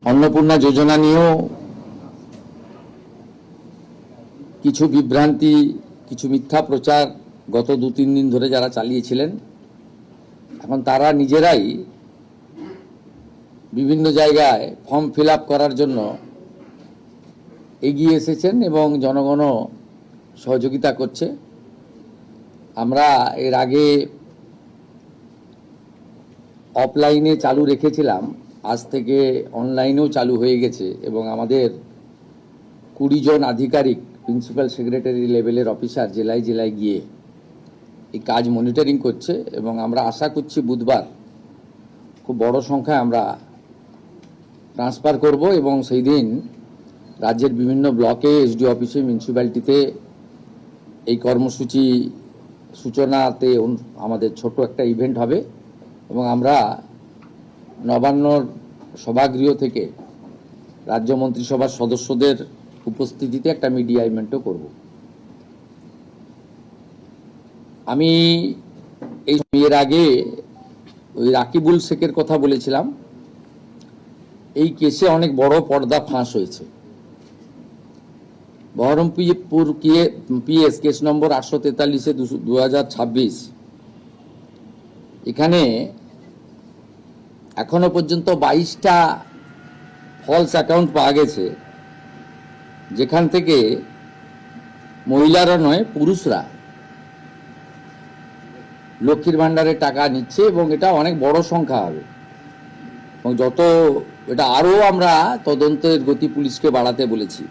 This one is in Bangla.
অন্নপূর্ণা যোজনা নিয়েও কিছু বিভ্রান্তি, কিছু মিথ্যা প্রচার গত 2-3 দিন ধরে যারা চালিয়েছিলেন, এখন তারা নিজেরাই বিভিন্ন জায়গায় ফর্ম ফিল আপ করার জন্য এগিয়ে এসেছেন এবং জনগণও সহযোগিতা করছে। আমরা এর আগে অফলাইনে চালু রেখেছিলাম, আজ থেকে অনলাইনেও চালু হয়ে গেছে এবং আমাদের 20 জন আধিকারিক, প্রিন্সিপাল সেক্রেটারি লেভেলের অফিসার জেলায় জেলায় গিয়ে এই কাজ মনিটরিং করছে এবং আমরা আশা করছি বুধবার খুব বড় সংখ্যায় আমরা ট্রান্সফার করব এবং সেই দিন রাজ্যের বিভিন্ন ব্লকে, এসডি অফিসে, মিউনিসিপ্যালিটিতে এই কর্মসূচি সূচনাতে আমাদের ছোট একটা ইভেন্ট হবে এবং আমরা নবান্নর সভাগৃহ থেকে রাজ্য মন্ত্রিসভার সদস্যদের উপস্থিতিতে একটা মিডিয়া ইভেন্টও করব। আমি এর আগে ওই রাকিবুল শেখের কথা বলেছিলাম। এই কেসে অনেক বড় পর্দা ফাঁস হয়েছে। বহরমপুর পিএস কেস নম্বর 843/2026, এখানে এখনো পর্যন্ত 22টা ফলস অ্যাকাউন্ট পাওয়া গেছে, যেখান থেকে মহিলারা নয়, পুরুষরা লক্ষ্মীর ভান্ডারের টাকা নিচ্ছে এবং এটা অনেক বড় সংখ্যা হবে এবং এটা আরো আমরা তদন্তের গতি পুলিশকে বাড়াতে বলেছি।